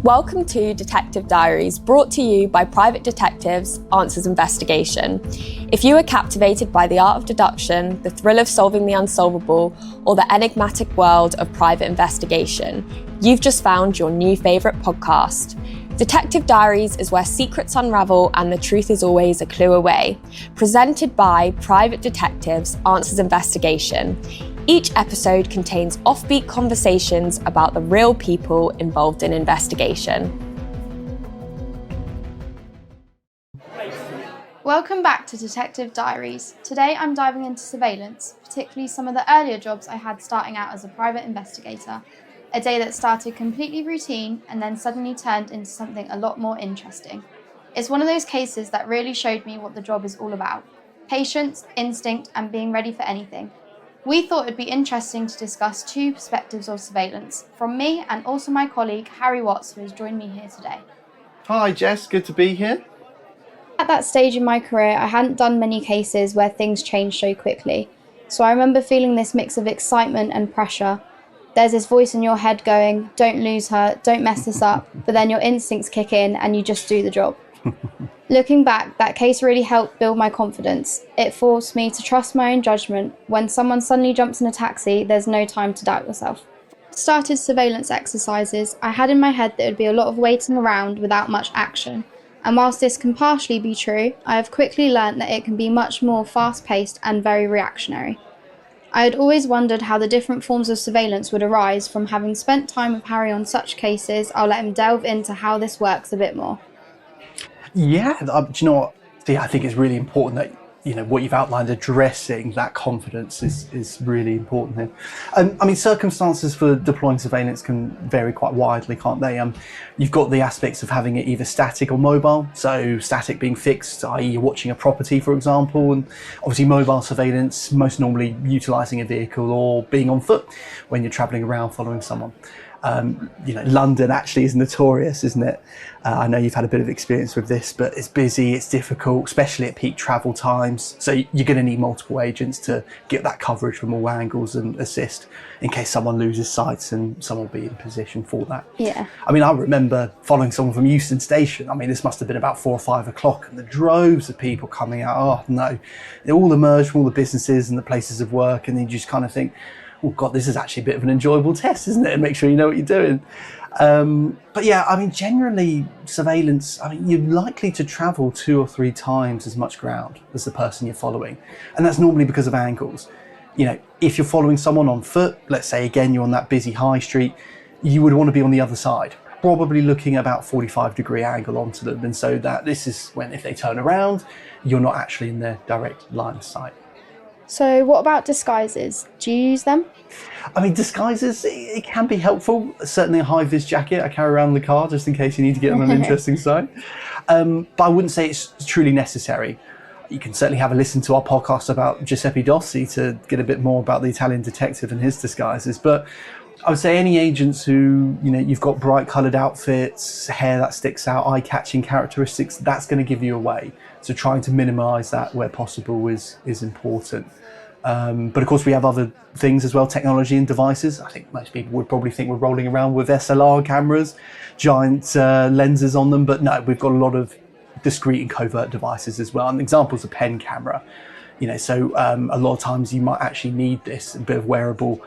Welcome to Detective Diaries, brought to you by Private Detectives Answers Investigation. If you are captivated by the art of deduction, the thrill of solving the unsolvable, or the enigmatic world of private investigation, you've just found your new favourite podcast. Detective Diaries is where secrets unravel and the truth is always a clue away. Presented by Private Detectives Answers Investigation. Each episode contains offbeat conversations about the real people involved in investigation. Welcome back to Detective Diaries. Today I'm diving into surveillance, particularly some of the earlier jobs I had starting out as a private investigator. A day that started completely routine and then suddenly turned into something a lot more interesting. It's one of those cases that really showed me what the job is all about. Patience, instinct, and being ready for anything. We thought it'd be interesting to discuss two perspectives of surveillance, from me and also my colleague Harry Watts, who has joined me here today. Hi Jess, good to be here. At that stage in my career, I hadn't done many cases where things changed so quickly. So I remember feeling this mix of excitement and pressure. There's this voice in your head going, don't lose her, don't mess this up, but then your instincts kick in and you just do the job. Looking back, that case really helped build my confidence. It forced me to trust my own judgment. When someone suddenly jumps in a taxi, there's no time to doubt yourself. Started surveillance exercises. I had in my head that it would be a lot of waiting around without much action. And whilst this can partially be true, I have quickly learnt that it can be much more fast-paced and very reactionary. I had always wondered how the different forms of surveillance would arise. From having spent time with Harry on such cases, I'll let him delve into how this works a bit more. Yeah, do you know what? I think it's really important that, what you've outlined, addressing that confidence is really important here. Circumstances for deploying surveillance can vary quite widely, can't they? You've got the aspects of having it either static or mobile. So static being fixed, i.e. you're watching a property, for example, and obviously mobile surveillance, most normally utilising a vehicle or being on foot when you're travelling around following someone. London actually is notorious, isn't it? I know you've had a bit of experience with this, but it's busy, it's difficult, especially at peak travel times. So you're going to need multiple agents to get that coverage from all angles and assist in case someone loses sight, and someone will be in position for that. Yeah. I remember following someone from Euston Station. this must have been about 4 or 5 o'clock, and the droves of people coming out. Oh no, they all emerged from all the businesses and the places of work, and you just kind of think, oh God, this is actually a bit of an enjoyable test, isn't it? And make sure you know what you're doing. Generally surveillance, you're likely to travel 2 or 3 times as much ground as the person you're following. And that's normally because of angles. If you're following someone on foot, let's say again, you're on that busy high street, you would want to be on the other side, probably looking about 45-degree angle onto them. And so that this is when, if they turn around, you're not actually in their direct line of sight. So what about disguises? Do you use them? Disguises, it can be helpful. Certainly a high-vis jacket I carry around in the car just in case you need to get on an interesting site. But I wouldn't say it's truly necessary. You can certainly have a listen to our podcast about Giuseppe Dossi to get a bit more about the Italian detective and his disguises. But I would say any agents who, you've got bright coloured outfits, hair that sticks out, eye-catching characteristics, that's going to give you away. So trying to minimise that where possible is important. But of course we have other things as well, technology and devices. I think most people would probably think we're rolling around with SLR cameras, giant lenses on them, but no, we've got a lot of discreet and covert devices as well. And examples, a pen camera. So a lot of times you might actually need this, a bit of wearable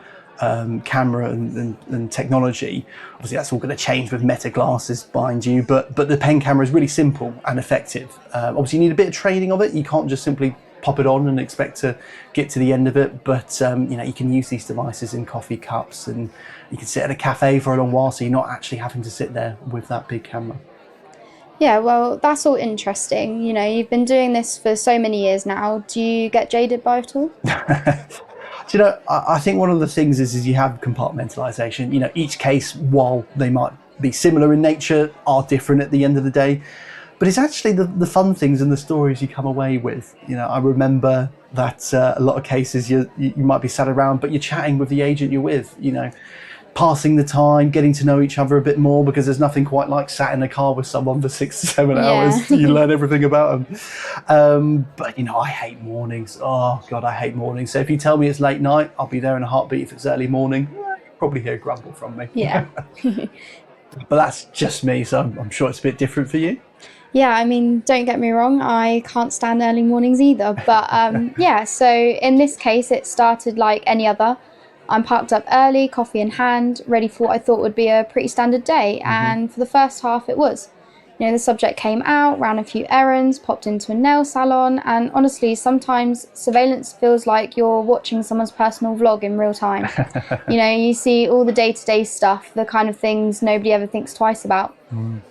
camera and technology. Obviously that's all going to change with Meta glasses behind you, but the pen camera is really simple and effective. Obviously you need a bit of training of it. You can't just simply pop it on and expect to get to the end of it, but you can use these devices in coffee cups, and you can sit at a cafe for a long while, so you're not actually having to sit there with that big camera. Yeah, well, that's all interesting. You've been doing this for so many years now. Do you get jaded by it all? I think one of the things is you have compartmentalization. Each case, while they might be similar in nature, are different at the end of the day. But it's actually the fun things and the stories you come away with. I remember that a lot of cases you might be sat around, but you're chatting with the agent you're with, passing the time, getting to know each other a bit more, because there's nothing quite like sat in a car with someone for 6 to 7 hours. You learn everything about them. But I hate mornings. Oh God, I hate mornings. So if you tell me it's late night, I'll be there in a heartbeat. If it's early morning, you'll probably hear a grumble from me. Yeah. But that's just me, so I'm sure it's a bit different for you. Yeah, I mean, don't get me wrong, I can't stand early mornings either. But yeah, so in this case, it started like any other. I'm parked up early, coffee in hand, ready for what I thought would be a pretty standard day. And for the first half, it was. You know, the subject came out, ran a few errands, popped into a nail salon, and honestly, sometimes surveillance feels like you're watching someone's personal vlog in real time. You know, you see all the day-to-day stuff, the kind of things nobody ever thinks twice about.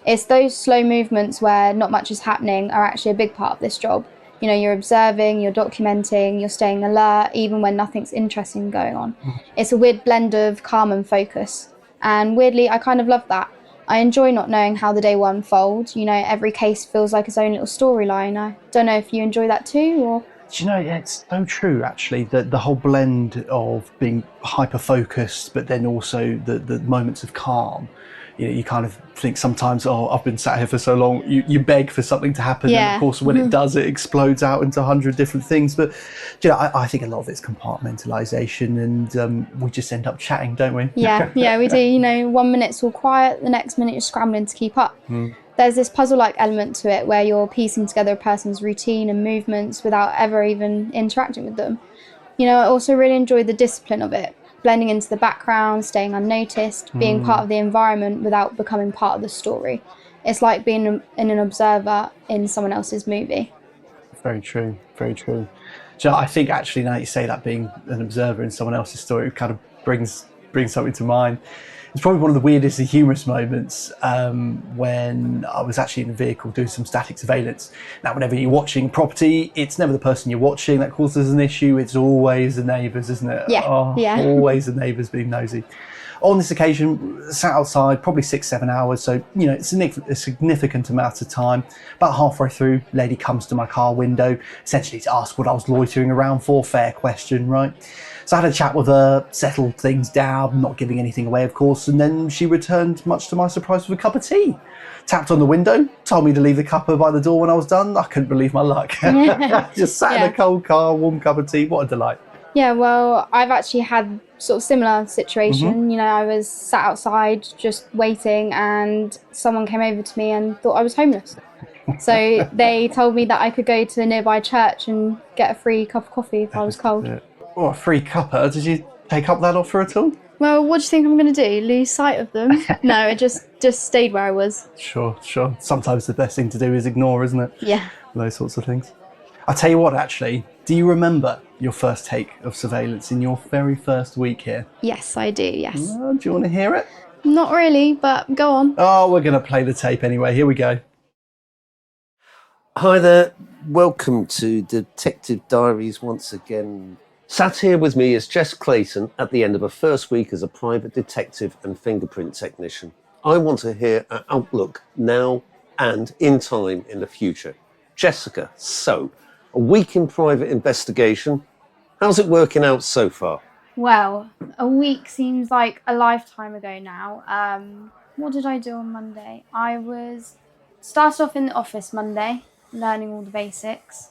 It's those slow movements where not much is happening are actually a big part of this job. You know, you're observing, you're documenting, you're staying alert, even when nothing's interesting going on. It's a weird blend of calm and focus. And weirdly, I kind of love that. I enjoy not knowing how the day will unfold. You know, every case feels like its own little storyline. I don't know if you enjoy that too, or... Do you know, yeah, it's so true, actually, that the whole blend of being hyper-focused, but then also the moments of calm. You know, you kind of think sometimes, oh, I've been sat here for so long, you beg for something to happen, and of course when it does, it explodes out into 100 different things. But, you know, I think a lot of it's compartmentalisation, and we just end up chatting, don't we? Yeah, we do. You know, 1 minute's all quiet, the next minute you're scrambling to keep up. There's this puzzle-like element to it where you're piecing together a person's routine and movements without ever even interacting with them. You know, I also really enjoy the discipline of it, blending into the background, staying unnoticed, being part of the environment without becoming part of the story. It's like being an observer in someone else's movie. Very true, very true. So I think actually now you say that, being an observer in someone else's story, it kind of brings something to mind. It's probably one of the weirdest and humorous moments when I was actually in a vehicle doing some static surveillance. Now, whenever you're watching property, it's never the person you're watching that causes an issue. It's always the neighbours, isn't it? Yeah. Always the neighbours being nosy. On this occasion, sat outside probably 6-7 hours, so you know it's a significant amount of time. About halfway through, lady comes to my car window, essentially to ask what I was loitering around for. Fair question, right? So I had a chat with her, settled things down, not giving anything away, of course, and then she returned, much to my surprise, with a cup of tea. Tapped on the window, told me to leave the cuppa by the door when I was done. I couldn't believe my luck. Just sat in a cold car, warm cup of tea. What a delight. Yeah, well, I've actually had sort of similar situation. You know, I was sat outside just waiting and someone came over to me and thought I was homeless. So they told me that I could go to the nearby church and get a free cup of coffee if I was cold. Oh, a free cuppa. Did you take up that offer at all? Well, what do you think I'm going to do? Lose sight of them? No, I just stayed where I was. Sure. Sometimes the best thing to do is ignore, isn't it? Yeah. Those sorts of things. I'll tell you what, actually, do you remember your first take of surveillance in your very first week here? Yes, I do, yes. Do you want to hear it? Not really, but go on. Oh, we're going to play the tape anyway. Here we go. Hi there. Welcome to Detective Diaries once again. Sat here with me is Jess Clayton at the end of her first week as a private detective and fingerprint technician. I want to hear her outlook now and in time in the future. Jessica, so, a week in private investigation. How's it working out so far? Well, a week seems like a lifetime ago now. What did I do on Monday? I started off in the office Monday, learning all the basics.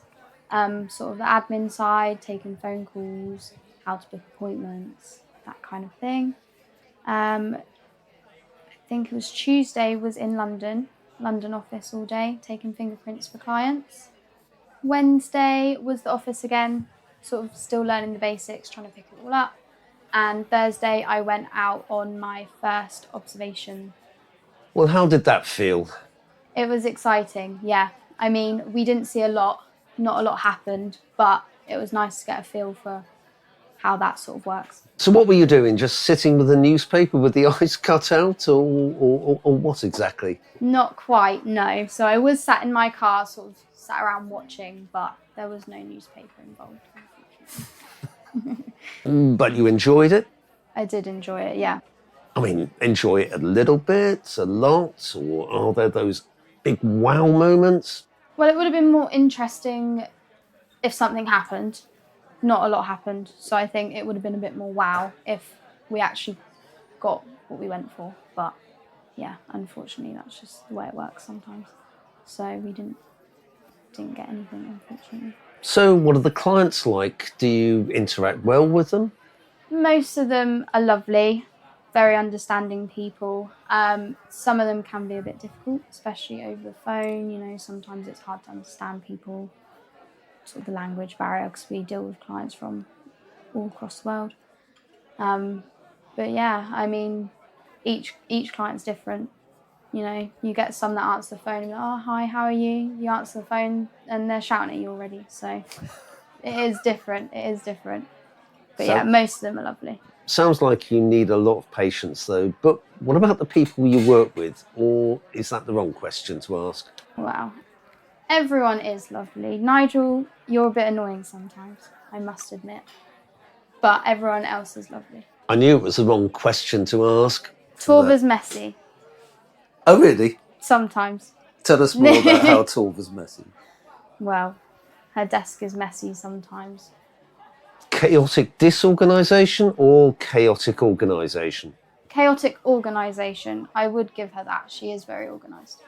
Sort of the admin side, taking phone calls, how to book appointments, that kind of thing. I think it was Tuesday, was in London office all day, taking fingerprints for clients. Wednesday was the office again, sort of still learning the basics, trying to pick it all up. And Thursday I went out on my first observation. Well, how did that feel? It was exciting, yeah. I mean, we didn't see a lot. Not a lot happened, but it was nice to get a feel for how that sort of works. So what were you doing? Just sitting with a newspaper with the eyes cut out, or what exactly? Not quite, no. So I was sat in my car, sort of sat around watching, but there was no newspaper involved, unfortunately. But you enjoyed it? I did enjoy it, yeah. I mean, enjoy it a little bit, a lot, or are there those big wow moments? Well, it would have been more interesting if something happened. Not a lot happened, so I think it would have been a bit more wow if we actually got what we went for. But yeah, unfortunately, that's just the way it works sometimes. So we didn't get anything, unfortunately. So what are the clients like? Do you interact well with them? Most of them are lovely. very understanding people. Some of them can be a bit difficult, especially over the phone. You know, sometimes it's hard to understand people, sort of the language barrier, because we deal with clients from all across the world. But yeah, I mean, each client's different. You know, you get some that answer the phone and go, oh, hi, how are you? You answer the phone and they're shouting at you already. So it is different. It is different. But yeah, most of them are lovely. Sounds like you need a lot of patience, though. But what about the people you work with? Or is that the wrong question to ask? Wow. Everyone is lovely. Nigel, you're a bit annoying sometimes, I must admit. But everyone else is lovely. I knew it was the wrong question to ask. Torva's messy. Oh, really? Sometimes. Tell us more about how Torva's messy. Well, her desk is messy sometimes. Chaotic disorganisation or chaotic organisation? Chaotic organisation. I would give her that. She is very organised.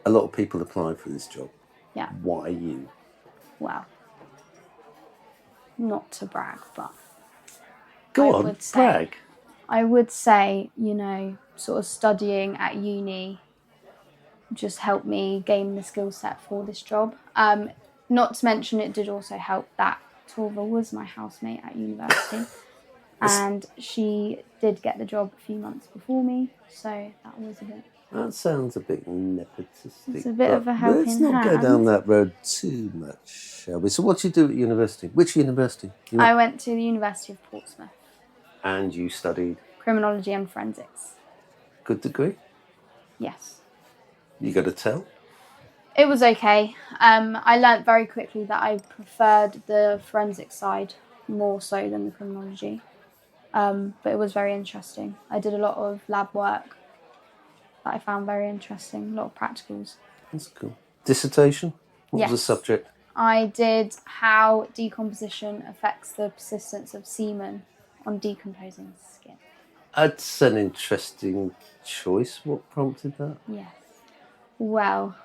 A lot of people apply for this job. Yeah. Why you? Well, not to brag, but Go on, brag. I would say, you know, sort of studying at uni just helped me gain the skill set for this job. Not to mention it did also help that Torva was my housemate at university and she did get the job a few months before me, so that was a bit... That sounds a bit nepotistic. It's a bit of a helping Let's not go down that road too much, shall we? So what do you do at university? Which university? I went to the University of Portsmouth. And you studied? Criminology and forensics. Good degree? Yes. You got to tell? It was okay. I learnt very quickly that I preferred the forensic side more so than the criminology. But it was very interesting. I did a lot of lab work that I found very interesting, a lot of practicals. That's cool. Dissertation? What was the subject? I did how decomposition affects the persistence of semen on decomposing skin. That's an interesting choice. What prompted that? Yes. Well,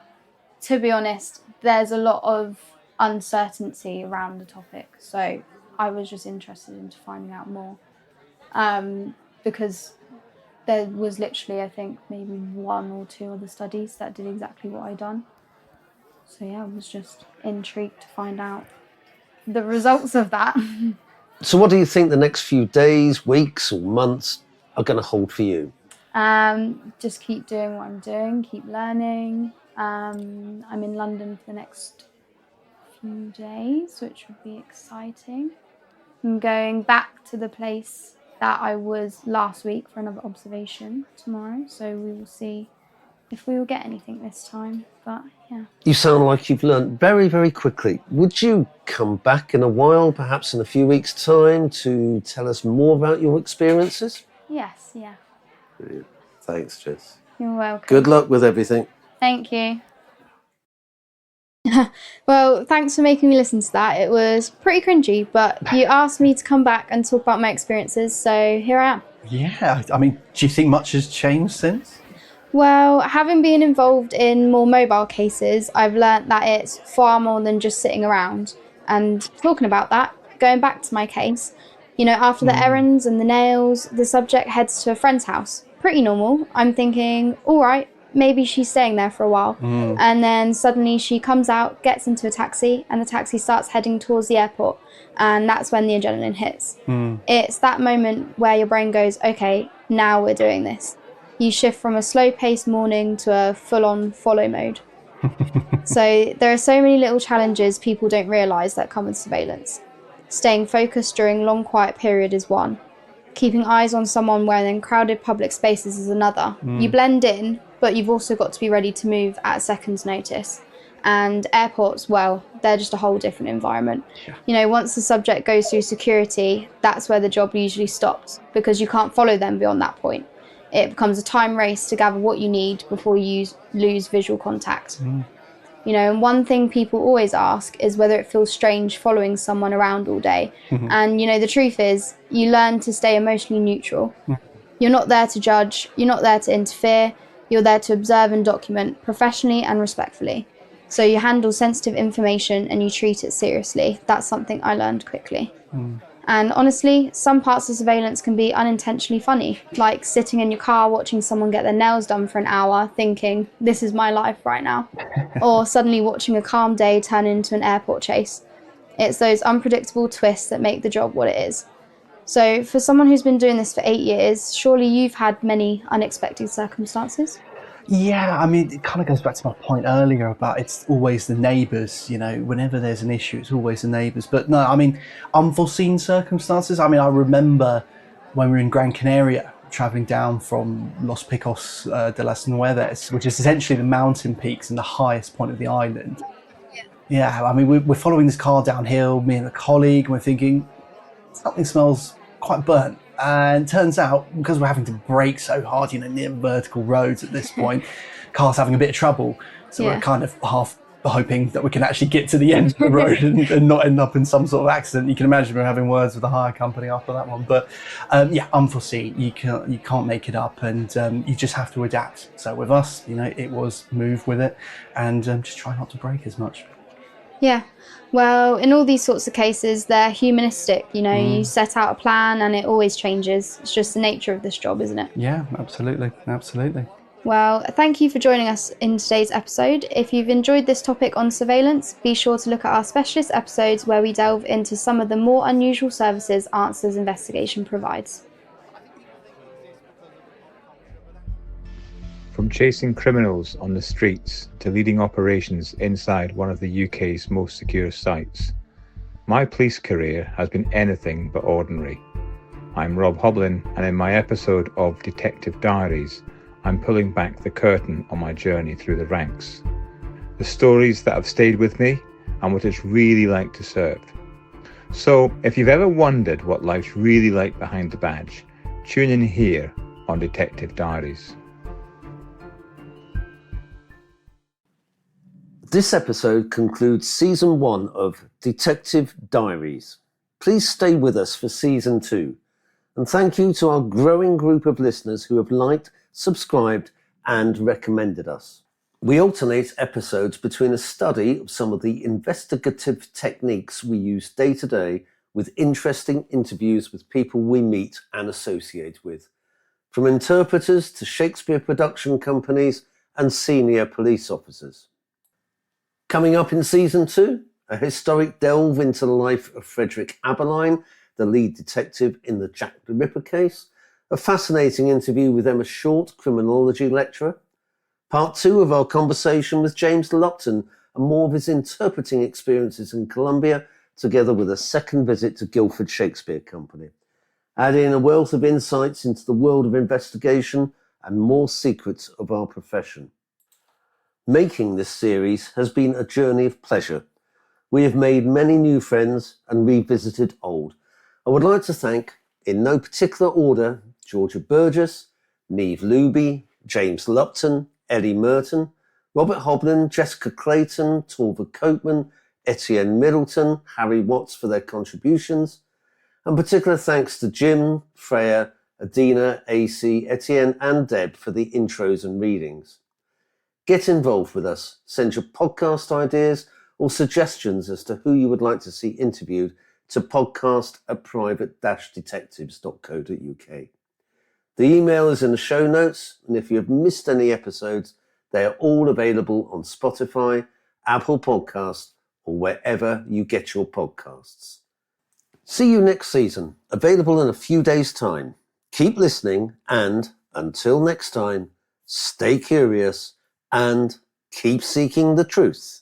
to be honest, there's a lot of uncertainty around the topic, so I was just interested into finding out more. Because there was literally, I think, maybe 1 or 2 other studies that did exactly what I'd done. So yeah, I was just intrigued to find out the results of that. So what do you think the next few days, weeks or months are going to hold for you? Just keep doing what I'm doing, keep learning. I'm in London for the next few days, which would be exciting. I'm going back to the place that I was last week for another observation tomorrow, so we will see if we will get anything this time, but yeah. You sound like you've learnt very, very quickly. Would you come back in a while, perhaps in a few weeks' time, to tell us more about your experiences? Yes, yeah. Brilliant. Thanks, Jess. You're welcome. Good luck with everything. Thank you. Well, thanks for making me listen to that. It was pretty cringy, but you asked me to come back and talk about my experiences, so here I am. Yeah, I mean, do you think much has changed since? Well, having been involved in more mobile cases, I've learnt that it's far more than just sitting around. And talking about that, going back to my case, you know, after the errands and the nails, the subject heads to a friend's house. Pretty normal. I'm thinking, all right, maybe she's staying there for a while. And then suddenly she comes out, gets into a taxi, and the taxi starts heading towards the airport. And that's when the adrenaline hits. It's that moment where your brain goes, okay, now we're doing this. You shift from a slow-paced morning to a full-on follow mode. So there are so many little challenges people don't realise that come with surveillance. Staying focused during long quiet period is one. Keeping eyes on someone when in crowded public spaces is another. You blend in, but you've also got to be ready to move at a second's notice. And airports, well, they're just a whole different environment. You know, once the subject goes through security, that's where the job usually stops, because you can't follow them beyond that point. It becomes a time race to gather what you need before you lose visual contact. You know, and one thing people always ask is whether it feels strange following someone around all day. And, you know, the truth is, you learn to stay emotionally neutral. You're not there to judge, you're not there to interfere, you're there to observe and document professionally and respectfully. So you handle sensitive information and you treat it seriously. That's something I learned quickly. And honestly, some parts of surveillance can be unintentionally funny, like sitting in your car watching someone get their nails done for an hour thinking, this is my life right now. Or suddenly watching a calm day turn into an airport chase. It's those unpredictable twists that make the job what it is. So for someone who's been doing this for 8 years, surely you've had many unexpected circumstances? Yeah, I mean, it kind of goes back to my point earlier about it's always the neighbours, whenever there's an issue, it's always the neighbours. But no, I mean, unforeseen circumstances. I mean, I remember when we were in Gran Canaria, travelling down from Los Picos de las Nueces, which is essentially the mountain peaks and the highest point of the island. Yeah, I mean, we're following this car downhill, me and a colleague, and we're thinking, something smells quite burnt. And turns out, because we're having to brake so hard, near vertical roads at this point, car's having a bit of trouble. So we're kind of half hoping that we can actually get to the end of the road and not end up in some sort of accident. You can imagine we're having words with the hire company after that one. But unforeseen, you can't make it up, and you just have to adapt. So with us, it was move with it and just try not to brake as much. Yeah, well, in all these sorts of cases, they're humanistic. You set out a plan and it always changes. It's just the nature of this job, isn't it? Yeah, absolutely. Well, thank you for joining us in today's episode. If you've enjoyed this topic on surveillance, be sure to look at our specialist episodes where we delve into some of the more unusual services Answers Investigation provides. From chasing criminals on the streets to leading operations inside one of the UK's most secure sites, my police career has been anything but ordinary. I'm Rob Hoblin, and in my episode of Detective Diaries, I'm pulling back the curtain on my journey through the ranks. The stories that have stayed with me and what it's really like to serve. So, if you've ever wondered what life's really like behind the badge, tune in here on Detective Diaries. This episode concludes Season 1 of Detective Diaries. Please stay with us for Season 2. And thank you to our growing group of listeners who have liked, subscribed and recommended us. We alternate episodes between a study of some of the investigative techniques we use day to day with interesting interviews with people we meet and associate with. From interpreters to Shakespeare production companies and senior police officers. Coming up in Season 2, a historic delve into the life of Frederick Aberline, the lead detective in the Jack the Ripper case, a fascinating interview with Emma Short, criminology lecturer, Part 2 of our conversation with James Lupton and more of his interpreting experiences in Colombia, together with a second visit to Guildford Shakespeare Company, adding a wealth of insights into the world of investigation and more secrets of our profession. Making this series has been a journey of pleasure. We have made many new friends and revisited old. I would like to thank, in no particular order, Georgia Burgess, Neve Luby, James Lupton, Ellie Merton, Robert Hoblin, Jessica Clayton, Torva Copeman, Etienne Middleton, Harry Watts for their contributions, and particular thanks to Jim, Freya, Adina, AC, Etienne and Deb for the intros and readings. Get involved with us. Send your podcast ideas or suggestions as to who you would like to see interviewed to podcast@private-detectives.co.uk. The email is in the show notes, and if you have missed any episodes, they are all available on Spotify, Apple Podcasts, or wherever you get your podcasts. See you next season, available in a few days' time. Keep listening, and until next time, stay curious and keep seeking the truth.